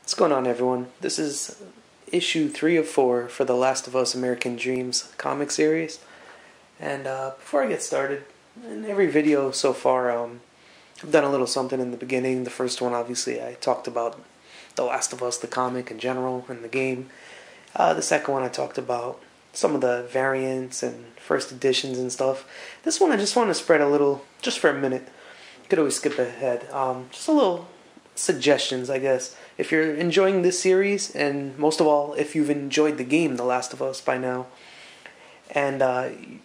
What's going on, everyone? This is issue 3 of 4 for the Last of Us American Dreams comic series. And before I get started, in every video so far, I've done a little something in the beginning. The first one, obviously, I talked about The Last of Us, the comic in general, and the game. The second one, I talked about some of the variants and first editions and stuff. This one, I just want to spread a little, just for a minute. You could always skip ahead. Just a little suggestions, I guess. If you're enjoying this series, and most of all, if you've enjoyed the game The Last of Us by now, and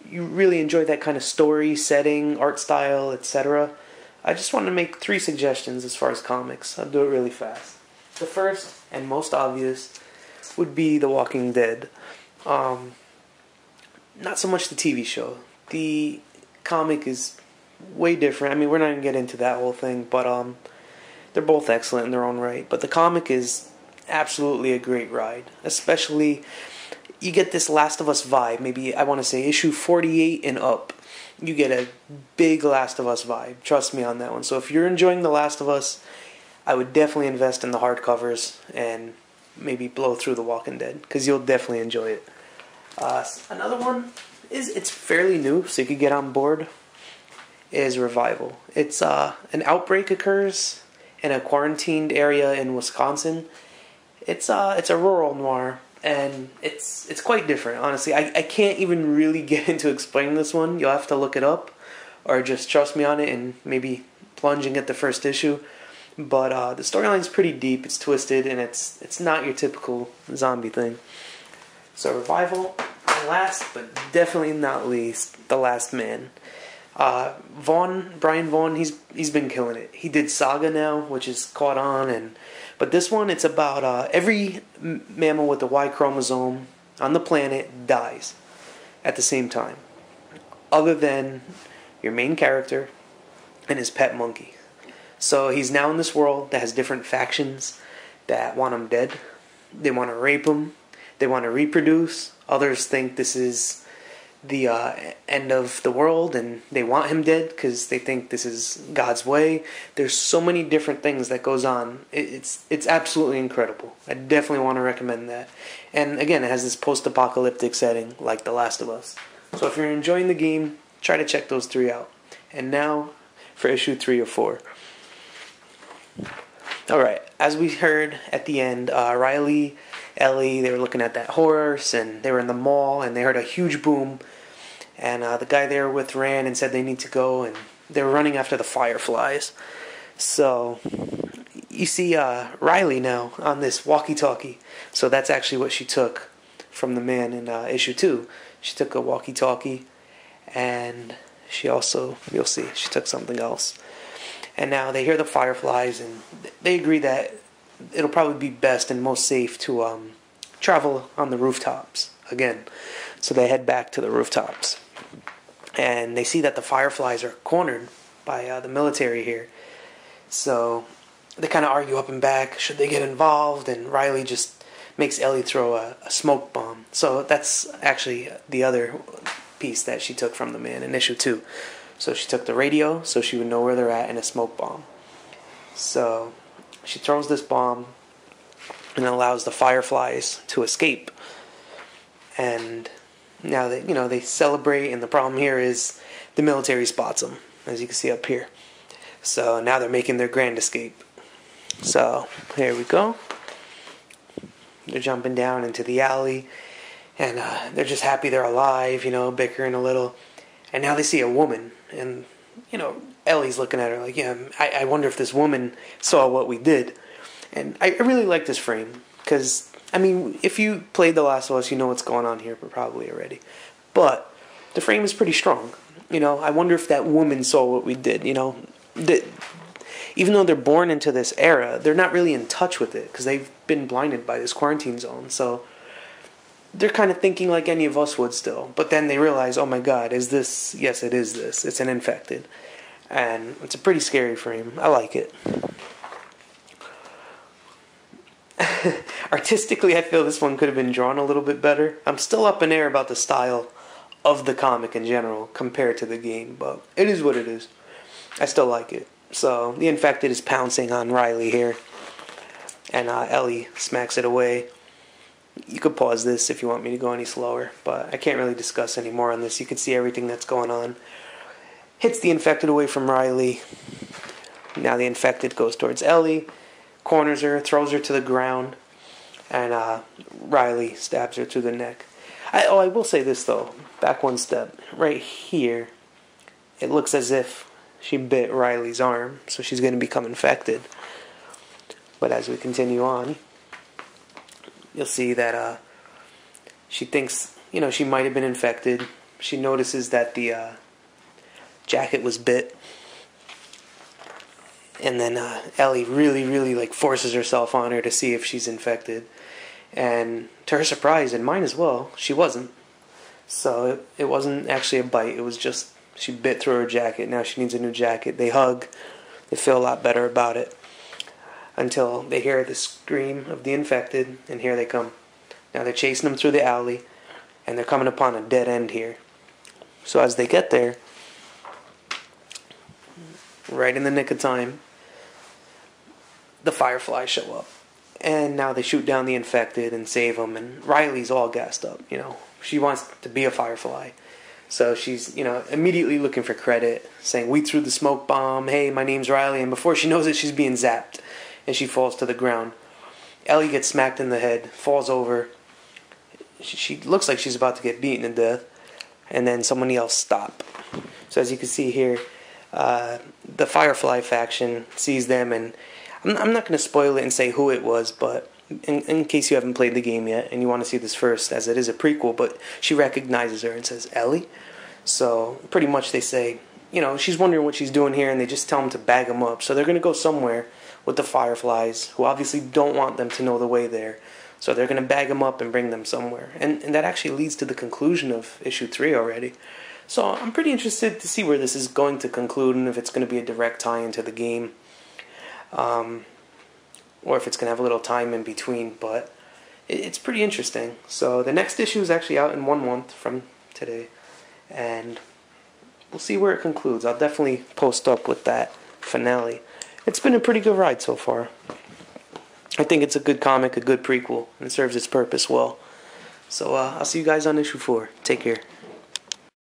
you really enjoy that kind of story, setting, art style, etc., I just want to make 3 suggestions as far as comics. I'll do it really fast. The first, and most obvious, would be The Walking Dead. Not so much the TV show. The comic is way different. I mean, we're not going to get into that whole thing, but they're both excellent in their own right. But the comic is absolutely a great ride. Especially, you get this Last of Us vibe. Maybe, I want to say, issue 48 and up. You get a big Last of Us vibe. Trust me on that one. So if you're enjoying The Last of Us, I would definitely invest in the hardcovers and maybe blow through The Walking Dead, because you'll definitely enjoy it. Another one it's fairly new, so you could get on board, is Revival. It's an outbreak occurs in a quarantined area in Wisconsin. It's a rural noir, and it's quite different, honestly. I can't even really get into explaining this one. You'll have to look it up, or just trust me on it and maybe plunge and get the first issue. But the storyline's pretty deep, it's twisted, and it's not your typical zombie thing. So Revival, and last but definitely not least, The Last Man. Brian Vaughan, he's been killing it. He did Saga now, which is caught on, but this one, it's about every mammal with the Y chromosome on the planet dies at the same time, other than your main character and his pet monkey. So he's now in this world that has different factions that want him dead. They want to rape him. They want to reproduce. Others think this is the end of the world, and they want him dead because they think this is God's way. There's so many different things that goes on. It's absolutely incredible. I definitely want to recommend that. And again, it has this post-apocalyptic setting like The Last of Us. So if you're enjoying the game, try to check those 3 out. And now for issue 3 of 4. Alright, as we heard at the end, Riley, Ellie, they were looking at that horse, and they were in the mall, and they heard a huge boom, and the guy they were with ran and said they need to go, and they were running after the fireflies. So you see Riley now on this walkie-talkie. So that's actually what she took from the man in issue 2. She took a walkie-talkie, and she also, you'll see, she took something else. And now they hear the fireflies, and they agree that it'll probably be best and most safe to travel on the rooftops again. So they head back to the rooftops. And they see that the fireflies are cornered by the military here. So they kind of argue up and back, should they get involved? And Riley just makes Ellie throw a smoke bomb. So that's actually the other piece that she took from the man in issue 2. So she took the radio so she would know where they're at, and a smoke bomb. So she throws this bomb and allows the fireflies to escape. And now they celebrate, and the problem here is the military spots them, as you can see up here. So now they're making their grand escape. So here we go. They're jumping down into the alley, and they're just happy they're alive, bickering a little. And now they see a woman, and, Ellie's looking at her like, yeah, I wonder if this woman saw what we did. And I really like this frame, because, I mean, if you played The Last of Us, you know what's going on here probably already. But the frame is pretty strong. I wonder if that woman saw what we did, even though they're born into this era, they're not really in touch with it, because they've been blinded by this quarantine zone, so they're kind of thinking like any of us would still. But then they realize, oh my god, is this? Yes, it is this. It's an infected. And it's a pretty scary frame. I like it. Artistically, I feel this one could have been drawn a little bit better. I'm still up in air about the style of the comic in general compared to the game, but it is what it is. I still like it. So the infected is pouncing on Riley here. and Ellie smacks it away. You could pause this if you want me to go any slower, but I can't really discuss any more on this. You can see everything that's going on. Hits the infected away from Riley. Now the infected goes towards Ellie, corners her, throws her to the ground, and Riley stabs her through the neck. I will say this though, back one step. Right here, it looks as if she bit Riley's arm, so she's going to become infected. But as we continue on, you'll see that she thinks, she might have been infected. She notices that the jacket was bit. And then Ellie really forces herself on her to see if she's infected. And to her surprise, and mine as well, she wasn't. So it wasn't actually a bite. It was just she bit through her jacket. Now she needs a new jacket. They hug. They feel a lot better about it. Until they hear the scream of the infected, and here they come. Now they're chasing them through the alley, and they're coming upon a dead end here. So as they get there, right in the nick of time, the Fireflies show up. And now they shoot down the infected and save them, and Riley's all gassed up, She wants to be a Firefly. So she's, immediately looking for credit, saying, "We threw the smoke bomb, hey, my name's Riley," and before she knows it, she's being zapped. And she falls to the ground. Ellie gets smacked in the head, falls over. She looks like she's about to get beaten to death. And then someone yells, "Stop." So as you can see here, the Firefly faction sees them, and I'm not going to spoil it and say who it was, but in case you haven't played the game yet and you want to see this first, as it is a prequel, but she recognizes her and says, "Ellie?" So pretty much they say, she's wondering what she's doing here, and they just tell them to bag them up. So they're going to go somewhere with the Fireflies, who obviously don't want them to know the way there. So they're going to bag them up and bring them somewhere. And that actually leads to the conclusion of issue 3 already. So I'm pretty interested to see where this is going to conclude, and if it's going to be a direct tie-in to the game. Or if it's going to have a little time in between. But it's pretty interesting. So the next issue is actually out in 1 month from today. And we'll see where it concludes. I'll definitely post up with that finale. It's been a pretty good ride so far. I think it's a good comic, a good prequel, and it serves its purpose well. So I'll see you guys on issue 4. Take care.